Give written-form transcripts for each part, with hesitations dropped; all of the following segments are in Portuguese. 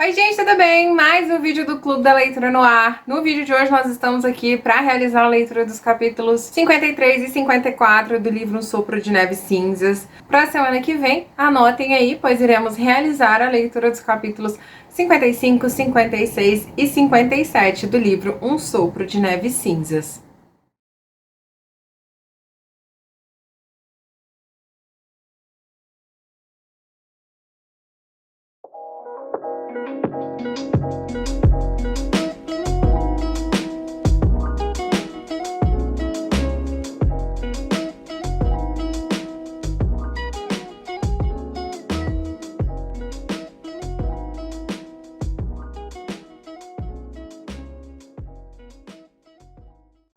Oi gente, tudo bem? Mais um vídeo do Clube da Leitura no ar. No vídeo de hoje nós estamos aqui para realizar a leitura dos capítulos 53 e 54 do livro Um Sopro de Neves Cinzas. Para a semana que vem, anotem aí, pois iremos realizar a leitura dos capítulos 55, 56 e 57 do livro Um Sopro de Neves Cinzas.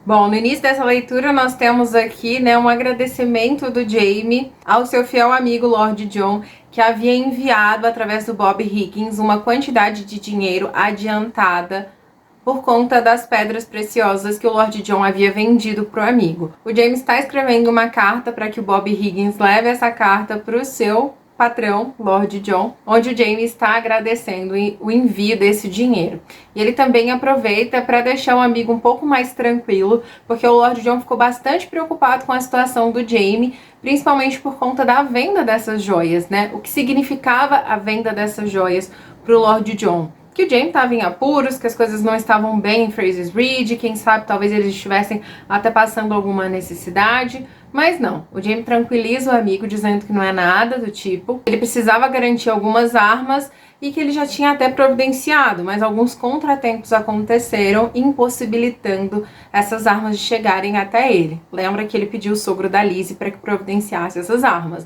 Bom, no início dessa leitura nós temos aqui, um agradecimento do Jaime ao seu fiel amigo Lord John, que havia enviado através do Bob Higgins uma quantidade de dinheiro adiantada por conta das pedras preciosas que o Lord John havia vendido para o amigo. O Jaime está escrevendo uma carta para que o Bob Higgins leve essa carta para o seu patrão, Lord John, onde o Jaime está agradecendo o envio desse dinheiro. E ele também aproveita para deixar o amigo um pouco mais tranquilo, porque o Lord John ficou bastante preocupado com a situação do Jaime, principalmente por conta da venda dessas joias, O que significava a venda dessas joias para o Lord John? Que o Jaime estava em apuros, que as coisas não estavam bem em Fraser's Ridge, quem sabe talvez eles estivessem até passando alguma necessidade, mas não. O Jaime tranquiliza o amigo dizendo que não é nada do tipo. Ele precisava garantir algumas armas e que ele já tinha até providenciado, mas alguns contratempos aconteceram, impossibilitando essas armas de chegarem até ele. Lembra que ele pediu o sogro da Lizzie para que providenciasse essas armas,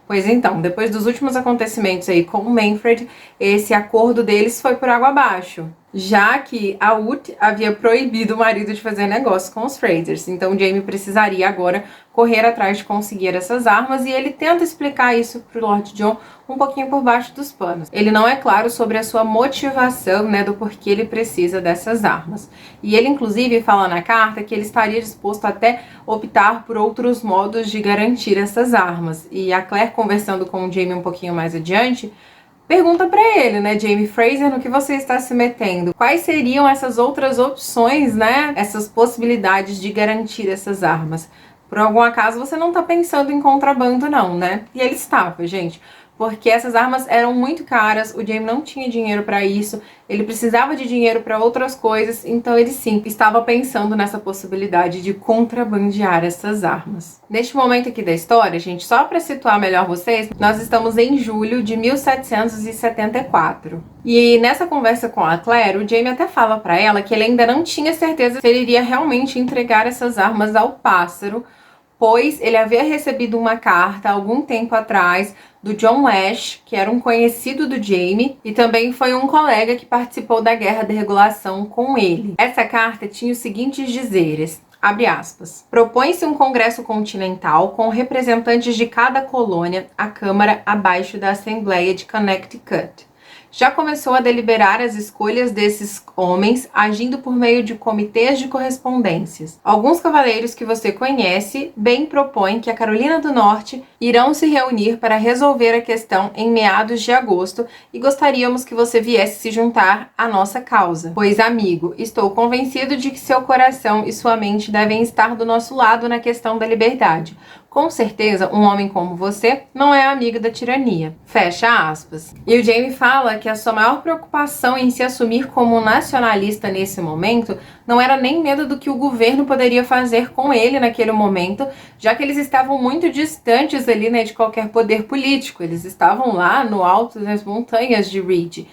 Pois então, depois dos últimos acontecimentos aí com o Manfred, esse acordo deles foi por água abaixo, já que a Ut havia proibido o marido de fazer negócio com os Frasers. Então o Jaime precisaria agora correr atrás de conseguir essas armas, e ele tenta explicar isso pro Lord John um pouquinho por baixo dos panos. Ele não é claro sobre a sua motivação, do porquê ele precisa dessas armas. E ele inclusive fala na carta que ele estaria disposto até optar por outros modos de garantir essas armas. E a Claire, conversando com o Jaime um pouquinho mais adiante, pergunta pra ele, Jaime Fraser, no que você está se metendo? Quais seriam essas outras opções, Essas possibilidades de garantir essas armas? Por algum acaso você não tá pensando em contrabando não, E ele estava, gente, porque essas armas eram muito caras, o Jaime não tinha dinheiro para isso, ele precisava de dinheiro para outras coisas, então ele sim estava pensando nessa possibilidade de contrabandear essas armas. Neste momento aqui da história, gente, só para situar melhor vocês, nós estamos em julho de 1774. E nessa conversa com a Claire, o Jaime até fala para ela que ele ainda não tinha certeza se ele iria realmente entregar essas armas ao pássaro, pois ele havia recebido uma carta algum tempo atrás do John Ash, que era um conhecido do Jaime e também foi um colega que participou da Guerra de Regulação com ele. Essa carta tinha os seguintes dizeres, abre aspas: propõe-se um congresso continental com representantes de cada colônia à Câmara abaixo da Assembleia de Connecticut. Já começou a deliberar as escolhas desses homens, agindo por meio de comitês de correspondências. Alguns cavaleiros que você conhece bem propõem que a Carolina do Norte irão se reunir para resolver a questão em meados de agosto e gostaríamos que você viesse se juntar à nossa causa. Pois, amigo, estou convencido de que seu coração e sua mente devem estar do nosso lado na questão da liberdade. Com certeza, um homem como você não é amigo da tirania. Fecha aspas. E o Jaime fala que a sua maior preocupação em se assumir como nacionalista nesse momento não era nem medo do que o governo poderia fazer com ele naquele momento, já que eles estavam muito distantes ali, de qualquer poder político. Eles estavam lá no alto das montanhas de Ridge.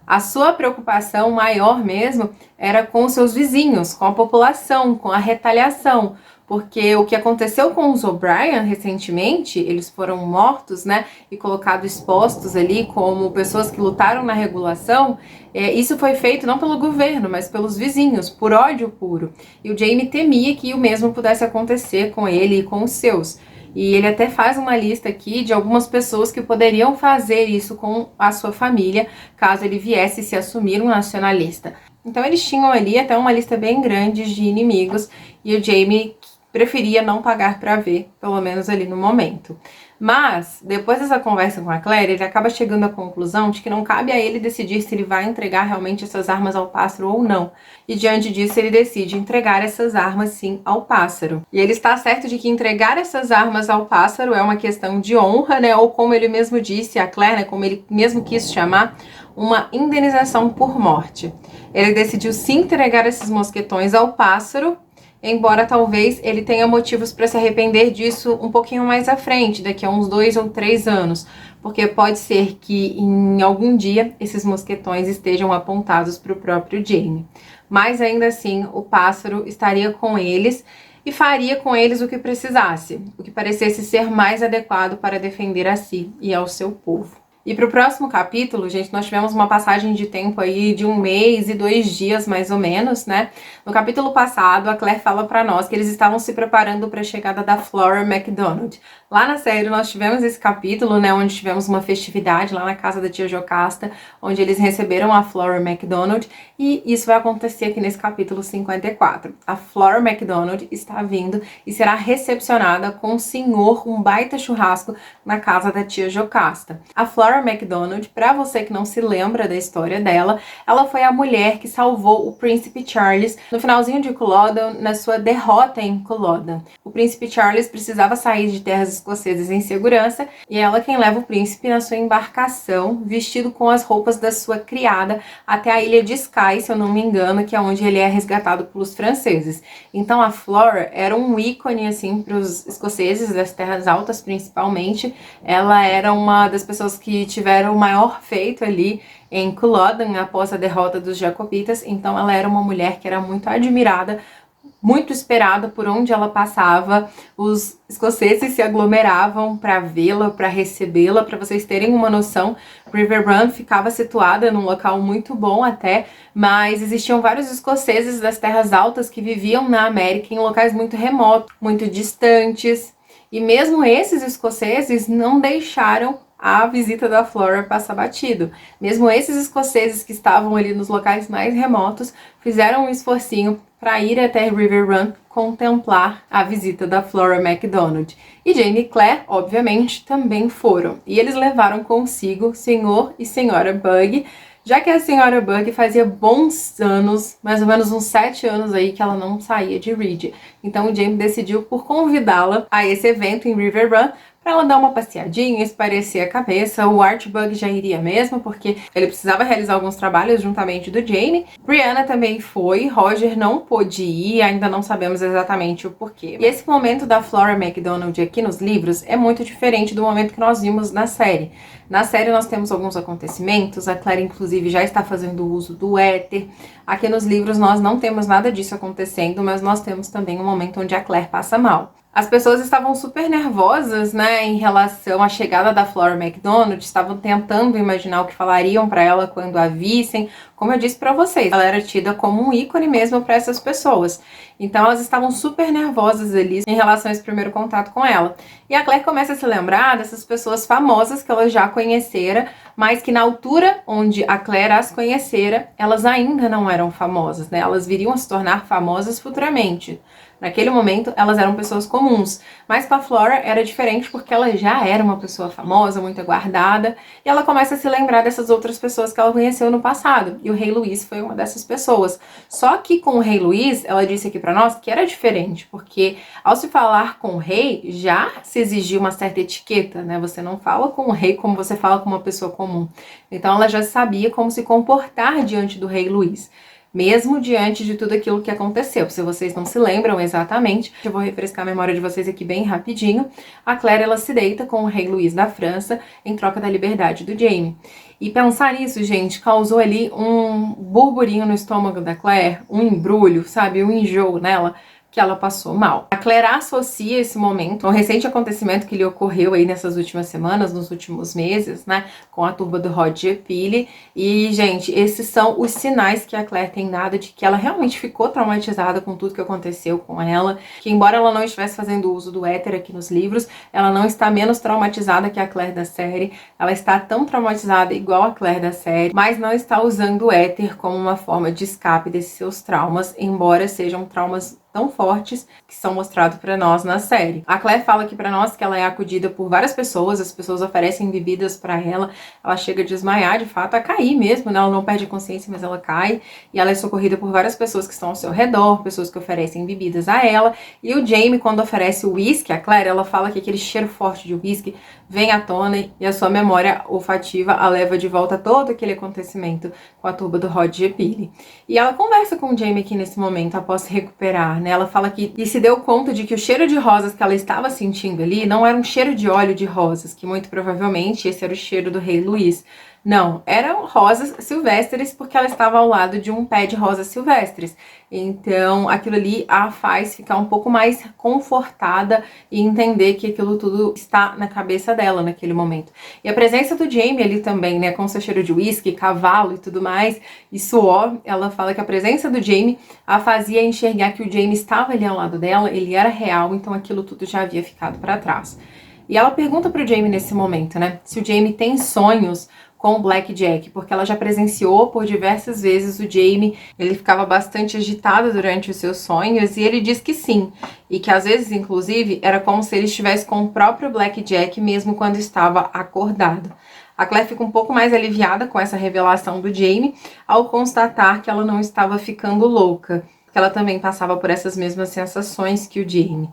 A sua preocupação maior mesmo era com os seus vizinhos, com a população, com a retaliação. Porque o que aconteceu com os O'Brien recentemente, eles foram mortos, e colocados expostos ali como pessoas que lutaram na regulação, isso foi feito não pelo governo, mas pelos vizinhos, por ódio puro. E o Jaime temia que o mesmo pudesse acontecer com ele e com os seus. E ele até faz uma lista aqui de algumas pessoas que poderiam fazer isso com a sua família, caso ele viesse se assumir um nacionalista. Então eles tinham ali até uma lista bem grande de inimigos, e o Jaime preferia não pagar para ver, pelo menos ali no momento. Mas, depois dessa conversa com a Claire, ele acaba chegando à conclusão de que não cabe a ele decidir se ele vai entregar realmente essas armas ao pássaro ou não. E diante disso, ele decide entregar essas armas sim ao pássaro. E ele está certo de que entregar essas armas ao pássaro é uma questão de honra, né? Ou como ele mesmo disse, a Claire, né? Como ele mesmo quis chamar, uma indenização por morte. Ele decidiu sim entregar esses mosquetões ao pássaro, embora talvez ele tenha motivos para se arrepender disso um pouquinho mais à frente, daqui a uns 2 ou 3 anos, porque pode ser que em algum dia esses mosquetões estejam apontados para o próprio Jaime. Mas ainda assim, o pássaro estaria com eles e faria com eles o que precisasse, o que parecesse ser mais adequado para defender a si e ao seu povo. E para o próximo capítulo, gente, nós tivemos uma passagem de tempo aí de 1 mês e 2 dias, mais ou menos, né? No capítulo passado, a Claire fala para nós que eles estavam se preparando para a chegada da Flora MacDonald. Lá na série, nós tivemos esse capítulo, né, onde tivemos uma festividade lá na casa da tia Jocasta, onde eles receberam a Flora MacDonald, e isso vai acontecer aqui nesse capítulo 54. A Flora MacDonald está vindo e será recepcionada com um baita churrasco na casa da tia Jocasta. A Flora MacDonald, para você que não se lembra da história dela, ela foi a mulher que salvou o Príncipe Charles no finalzinho de Culloden, na sua derrota em Culloden. O Príncipe Charles precisava sair de terras escoceses em segurança, e ela quem leva o príncipe na sua embarcação, vestido com as roupas da sua criada, até a ilha de Skye, se eu não me engano, que é onde ele é resgatado pelos franceses. Então a Flora era um ícone, assim, para os escoceses das terras altas, principalmente. Ela era uma das pessoas que tiveram o maior feito ali em Culloden após a derrota dos jacobitas, então ela era uma mulher que era muito admirada, muito esperada por onde ela passava. Os escoceses se aglomeravam para vê-la, para recebê-la. Para vocês terem uma noção, River Run ficava situada num local muito bom até, mas existiam vários escoceses das terras altas que viviam na América em locais muito remotos, muito distantes, e mesmo esses escoceses não deixaram a visita da Flora passa batido. Mesmo esses escoceses que estavam ali nos locais mais remotos fizeram um esforcinho para ir até River Run contemplar a visita da Flora MacDonald. E Jaime e Claire, obviamente, também foram. E eles levaram consigo Sr. e Sra. Bug, já que a Sra. Bug fazia bons anos, mais ou menos uns 7 anos aí, que ela não saía de Reed. Então o Jaime decidiu por convidá-la a esse evento em River Run, para ela dar uma passeadinha, espairecer a cabeça. O Archibug já iria mesmo, porque ele precisava realizar alguns trabalhos juntamente do Jaime. Brianna também foi, Roger não pôde ir, ainda não sabemos exatamente o porquê. E esse momento da Flora MacDonald aqui nos livros é muito diferente do momento que nós vimos na série. Na série nós temos alguns acontecimentos, a Claire inclusive já está fazendo uso do éter. Aqui nos livros nós não temos nada disso acontecendo, mas nós temos também um momento onde a Claire passa mal. As pessoas estavam super nervosas, né, em relação à chegada da Flora MacDonald, estavam tentando imaginar o que falariam para ela quando a vissem. Como eu disse para vocês, ela era tida como um ícone mesmo para essas pessoas. Então elas estavam super nervosas ali em relação a esse primeiro contato com ela. E a Claire começa a se lembrar dessas pessoas famosas que ela já conhecera, mas que na altura onde a Claire as conhecera, elas ainda não eram famosas, né? Elas viriam a se tornar famosas futuramente. Naquele momento, elas eram pessoas comuns, mas com a Flora era diferente porque ela já era uma pessoa famosa, muito aguardada, e ela começa a se lembrar dessas outras pessoas que ela conheceu no passado, e o Rei Luís foi uma dessas pessoas. Só que com o Rei Luís, ela disse aqui pra nós que era diferente, porque ao se falar com o rei, já se exigia uma certa etiqueta, né? Você não fala com o rei como você fala com uma pessoa comum. Então ela já sabia como se comportar diante do Rei Luís, mesmo diante de tudo aquilo que aconteceu. Se vocês não se lembram exatamente, eu vou refrescar a memória de vocês aqui bem rapidinho. A Claire, ela se deita com o Rei Luís da França em troca da liberdade do Jaime. E pensar nisso, gente, causou ali um burburinho no estômago da Claire, um embrulho, sabe, um enjoo nela, que ela passou mal. A Claire associa esse momento a um recente acontecimento que lhe ocorreu aí nessas últimas semanas, nos últimos meses, né, com a turba do Roger Pili. E, gente, esses são os sinais que a Claire tem dado de que ela realmente ficou traumatizada com tudo que aconteceu com ela, que embora ela não estivesse fazendo uso do éter aqui nos livros, ela não está menos traumatizada que a Claire da série, ela está tão traumatizada igual a Claire da série, mas não está usando o éter como uma forma de escape desses seus traumas, embora sejam traumas tão fortes que são mostrados pra nós na série. A Claire fala aqui pra nós que ela é acudida por várias pessoas, as pessoas oferecem bebidas pra ela, ela chega a desmaiar, de fato, a cair mesmo, né? Ela não perde a consciência, mas ela cai, e ela é socorrida por várias pessoas que estão ao seu redor, pessoas que oferecem bebidas a ela, e o Jamie, quando oferece o whisky, a Claire, ela fala que aquele cheiro forte de whisky vem à tona e a sua memória olfativa a leva de volta a todo aquele acontecimento com a turba do Roger Pili. E ela conversa com o Jamie aqui nesse momento, após se recuperar, né? Ela fala que e se deu conta de que o cheiro de rosas que ela estava sentindo ali não era um cheiro de óleo de rosas, que muito provavelmente esse era o cheiro do rei Luís. Não, eram rosas silvestres, porque ela estava ao lado de um pé de rosas silvestres. Então, aquilo ali a faz ficar um pouco mais confortada e entender que aquilo tudo está na cabeça dela naquele momento. E a presença do Jamie ali também, né, com seu cheiro de uísque, cavalo e tudo mais, e suor, ela fala que a presença do Jamie a fazia enxergar que o Jamie estava ali ao lado dela, ele era real, então aquilo tudo já havia ficado para trás. E ela pergunta pro Jamie nesse momento, né, se o Jamie tem sonhos com o Blackjack, porque ela já presenciou por diversas vezes o Jamie, ele ficava bastante agitado durante os seus sonhos, e ele diz que sim, e que às vezes, inclusive, era como se ele estivesse com o próprio Blackjack mesmo quando estava acordado. A Claire fica um pouco mais aliviada com essa revelação do Jamie, ao constatar que ela não estava ficando louca, que ela também passava por essas mesmas sensações que o Jamie.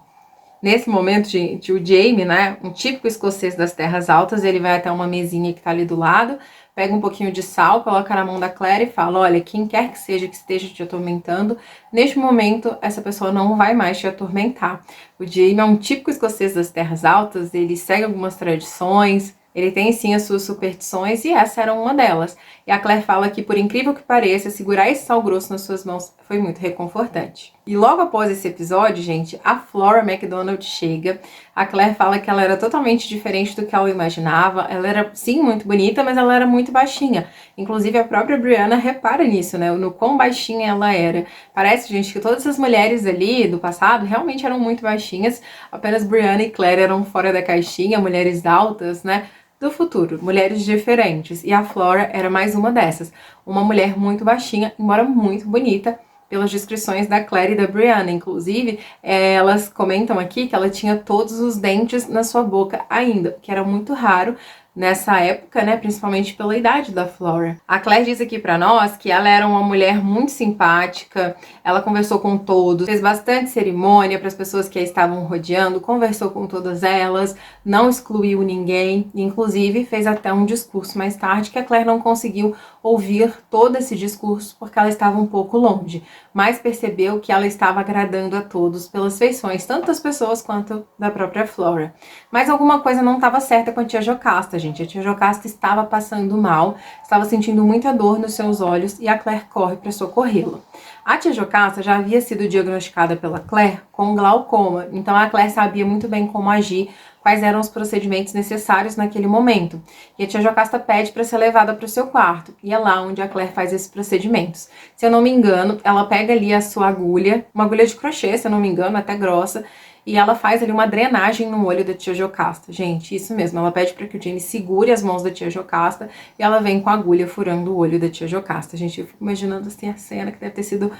Nesse momento, gente, o Jamie, né, um típico escocês das terras altas, ele vai até uma mesinha que tá ali do lado, pega um pouquinho de sal, coloca na mão da Claire e fala, olha, quem quer que seja que esteja te atormentando, neste momento, essa pessoa não vai mais te atormentar. O Jamie é um típico escocês das terras altas, ele segue algumas tradições, ele tem sim as suas superstições e essa era uma delas. E a Claire fala que, por incrível que pareça, segurar esse sal grosso nas suas mãos foi muito reconfortante. E logo após esse episódio, gente, a Flora McDonald chega. A Claire fala que ela era totalmente diferente do que ela imaginava. Ela era, sim, muito bonita, mas ela era muito baixinha. Inclusive, a própria Brianna repara nisso, né? No quão baixinha ela era. Parece, gente, que todas as mulheres ali do passado realmente eram muito baixinhas. Apenas Brianna e Claire eram fora da caixinha, mulheres altas, né? Do futuro, mulheres diferentes, e a Flora era mais uma dessas, uma mulher muito baixinha, embora muito bonita, pelas descrições da Claire e da Brianna. Inclusive, elas comentam aqui que ela tinha todos os dentes na sua boca ainda, que era muito raro nessa época, né, principalmente pela idade da Flora. A Claire diz aqui pra nós que ela era uma mulher muito simpática, ela conversou com todos, fez bastante cerimônia para as pessoas que a estavam rodeando, conversou com todas elas, não excluiu ninguém, inclusive fez até um discurso mais tarde que a Claire não conseguiu ouvir todo esse discurso porque ela estava um pouco longe, mas percebeu que ela estava agradando a todos pelas feições, tanto das pessoas quanto da própria Flora. Mas alguma coisa não estava certa com a tia Jocasta, gente. A tia Jocasta estava passando mal, estava sentindo muita dor nos seus olhos e a Claire corre para socorrê-la. A tia Jocasta já havia sido diagnosticada pela Claire com glaucoma, então a Claire sabia muito bem como agir, quais eram os procedimentos necessários naquele momento. E a tia Jocasta pede para ser levada para o seu quarto, e é lá onde a Claire faz esses procedimentos. Se eu não me engano, ela pega ali a sua agulha, uma agulha de crochê, se eu não me engano, até grossa, e ela faz ali uma drenagem no olho da tia Jocasta. Gente, isso mesmo, ela pede para que o Jamie segure as mãos da tia Jocasta e ela vem com a agulha furando o olho da tia Jocasta. Gente, eu fico imaginando assim a cena que deve ter sido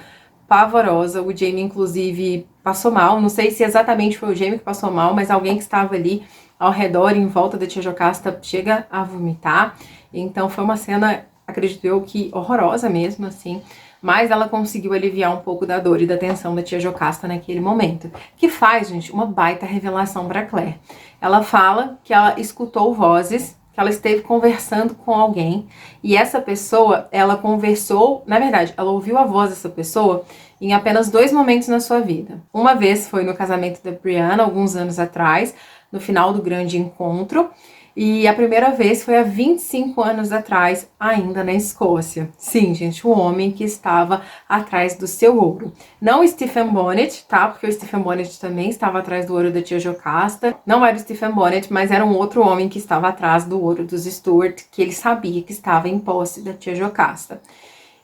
pavorosa. O Jamie, inclusive, passou mal. Não sei se exatamente foi o Jamie que passou mal, mas alguém que estava ali ao redor, em volta da tia Jocasta, chega a vomitar. Então foi uma cena, acredito eu, que horrorosa mesmo, assim. Mas ela conseguiu aliviar um pouco da dor e da tensão da tia Jocasta naquele momento. Que faz, gente, uma baita revelação para Claire. Ela fala que ela escutou vozes, que ela esteve conversando com alguém, e essa pessoa, ela conversou, na verdade, ela ouviu a voz dessa pessoa em apenas 2 momentos na sua vida. Uma vez foi no casamento da Brianna, alguns anos atrás, no final do grande encontro, e a primeira vez foi há 25 anos atrás, ainda na Escócia. Sim, gente, o homem que estava atrás do seu ouro. Não o Stephen Bonnet, tá? Porque o Stephen Bonnet também estava atrás do ouro da tia Jocasta. Não era o Stephen Bonnet, mas era um outro homem que estava atrás do ouro dos Stuart, que ele sabia que estava em posse da tia Jocasta.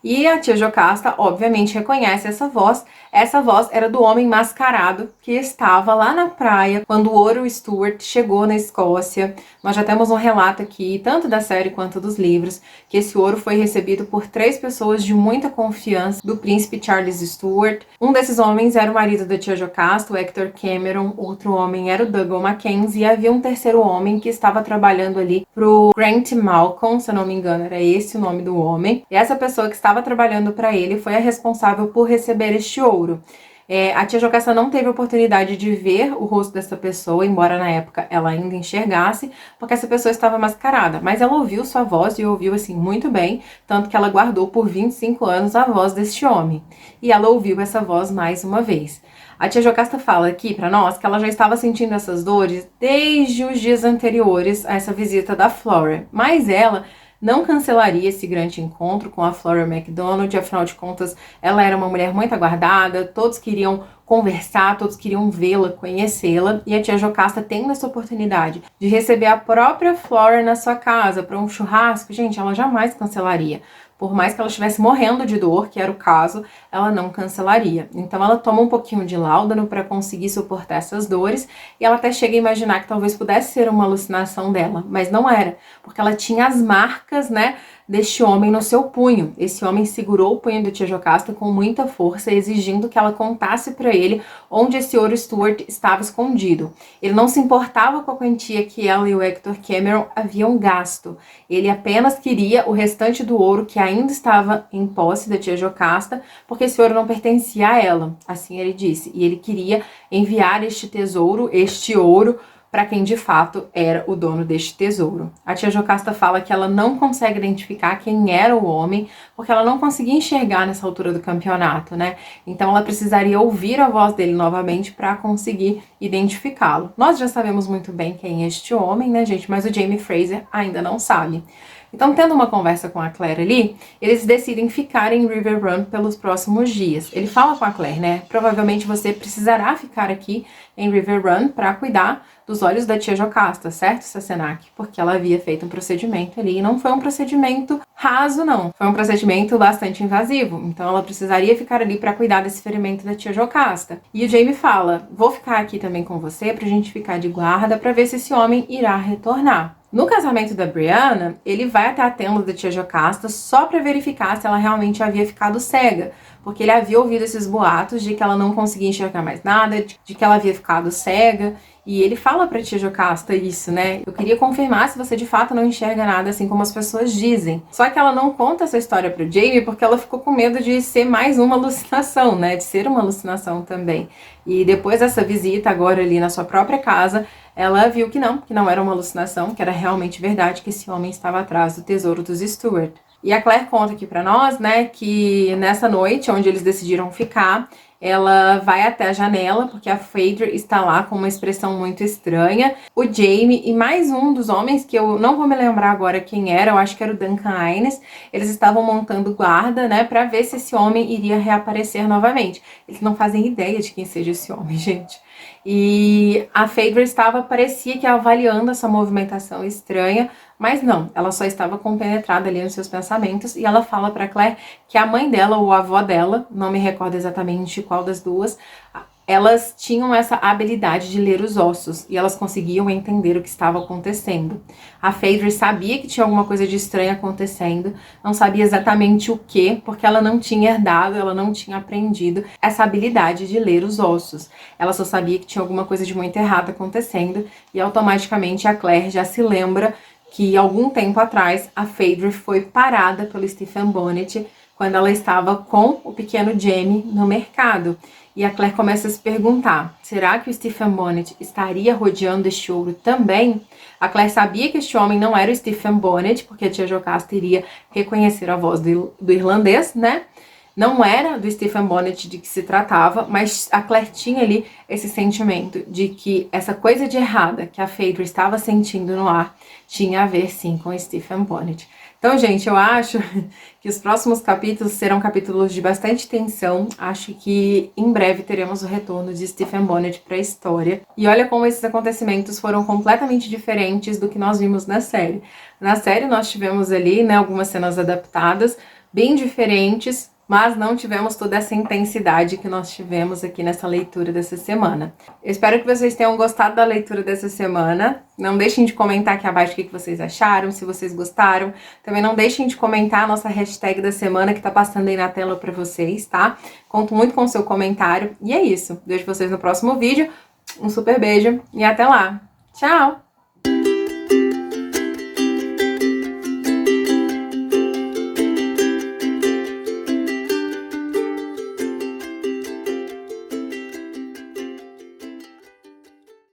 E a tia Jocasta, obviamente, reconhece essa voz. Essa voz era do homem mascarado que estava lá na praia quando o Ouro Stuart chegou na Escócia. Nós já temos um relato aqui, tanto da série quanto dos livros, que esse ouro foi recebido por 3 pessoas de muita confiança do príncipe Charles Stuart. Um desses homens era o marido da tia Jocasta, o Hector Cameron. Outro homem era o Dougal Mackenzie. E havia um terceiro homem que estava trabalhando ali pro Grant Malcolm, se eu não me engano, era esse o nome do homem. E essa pessoa que estava trabalhando para ele foi a responsável por receber este ouro. A tia Jocasta não teve oportunidade de ver o rosto dessa pessoa, embora na época ela ainda enxergasse, porque essa pessoa estava mascarada. Mas ela ouviu sua voz e ouviu assim muito bem, tanto que ela guardou por 25 anos a voz deste homem. E ela ouviu essa voz mais uma vez. A tia Jocasta fala aqui para nós que ela já estava sentindo essas dores desde os dias anteriores a essa visita da Flora, mas ela não cancelaria esse grande encontro com a Flora MacDonald. Afinal de contas, ela era uma mulher muito aguardada, todos queriam conversar, todos queriam vê-la, conhecê-la, e a tia Jocasta tendo essa oportunidade de receber a própria Flora na sua casa para um churrasco, gente, ela jamais cancelaria. Por mais que ela estivesse morrendo de dor, que era o caso, ela não cancelaria. Então ela toma um pouquinho de láudano para conseguir suportar essas dores, e ela até chega a imaginar que talvez pudesse ser uma alucinação dela, mas não era, porque ela tinha as marcas, né, deste homem no seu punho. Esse homem segurou o punho da tia Jocasta com muita força, exigindo que ela contasse para ele onde esse ouro Stuart estava escondido. Ele não se importava com a quantia que ela e o Hector Cameron haviam gasto. Ele apenas queria o restante do ouro que ainda estava em posse da tia Jocasta, porque esse ouro não pertencia a ela, assim ele disse. E ele queria enviar este ouro, para quem de fato era o dono deste tesouro. A tia Jocasta fala que ela não consegue identificar quem era o homem, porque ela não conseguia enxergar nessa altura do campeonato, né? Então ela precisaria ouvir a voz dele novamente para conseguir identificá-lo. Nós já sabemos muito bem quem é este homem, né, gente? Mas o Jaime Fraser ainda não sabe. Então, tendo uma conversa com a Claire ali, eles decidem ficar em River Run pelos próximos dias. Ele fala com a Claire, né? Provavelmente você precisará ficar aqui em River Run para cuidar dos olhos da tia Jocasta, certo, Sassenach? Porque ela havia feito um procedimento ali, e não foi um procedimento raso, não. Foi um procedimento bastante invasivo. Então, ela precisaria ficar ali para cuidar desse ferimento da tia Jocasta. E o Jaime fala, vou ficar aqui também com você pra gente ficar de guarda para ver se esse homem irá retornar. No casamento da Brianna, ele vai até a tenda da tia Jocasta só para verificar se ela realmente havia ficado cega, porque ele havia ouvido esses boatos de que ela não conseguia enxergar mais nada, de que ela havia ficado cega, e ele fala pra tia Jocasta isso, né? Eu queria confirmar se você de fato não enxerga nada assim como as pessoas dizem. Só que ela não conta essa história pro Jaime porque ela ficou com medo de ser mais uma alucinação, né? De ser uma alucinação também. E depois dessa visita agora ali na sua própria casa, ela viu que não era uma alucinação, que era realmente verdade, que esse homem estava atrás do tesouro dos Stuart. E a Claire conta aqui pra nós, né, que nessa noite, onde eles decidiram ficar, ela vai até a janela, porque a Phaedra está lá com uma expressão muito estranha. O Jaime e mais um dos homens, que eu não vou me lembrar agora quem era, eu acho que era o Duncan Innes, eles estavam montando guarda, né, pra ver se esse homem iria reaparecer novamente. Eles não fazem ideia de quem seja esse homem, gente. E a Phaedra parecia que avaliando essa movimentação estranha, mas não, ela só estava compenetrada ali nos seus pensamentos, e ela fala para Claire que a mãe dela ou a avó dela, não me recordo exatamente qual das duas, elas tinham essa habilidade de ler os ossos e elas conseguiam entender o que estava acontecendo. A Phaedra sabia que tinha alguma coisa de estranho acontecendo, não sabia exatamente o que, porque ela não tinha herdado, ela não tinha aprendido essa habilidade de ler os ossos. Ela só sabia que tinha alguma coisa de muito errado acontecendo, e automaticamente a Claire já se lembra que algum tempo atrás a Phaedra foi parada pelo Stephen Bonnet quando ela estava com o pequeno Jamie no mercado. E a Claire começa a se perguntar, será que o Stephen Bonnet estaria rodeando este ouro também? A Claire sabia que este homem não era o Stephen Bonnet, porque a tia Jocasta iria reconhecer a voz do irlandês, né? Não era do Stephen Bonnet de que se tratava, mas a Claire tinha ali esse sentimento de que essa coisa de errada que a Phaedra estava sentindo no ar tinha a ver sim com o Stephen Bonnet. Então, gente, eu acho que os próximos capítulos serão capítulos de bastante tensão. Acho que em breve teremos o retorno de Stephen Bonnet para a história. E olha como esses acontecimentos foram completamente diferentes do que nós vimos na série. Na série nós tivemos ali, né, algumas cenas adaptadas, bem diferentes, mas não tivemos toda essa intensidade que nós tivemos aqui nessa leitura dessa semana. Eu espero que vocês tenham gostado da leitura dessa semana. Não deixem de comentar aqui abaixo o que vocês acharam, se vocês gostaram. Também não deixem de comentar a nossa hashtag da semana que tá passando aí na tela para vocês, tá? Conto muito com o seu comentário. E é isso. Vejo vocês no próximo vídeo. Um super beijo e até lá. Tchau!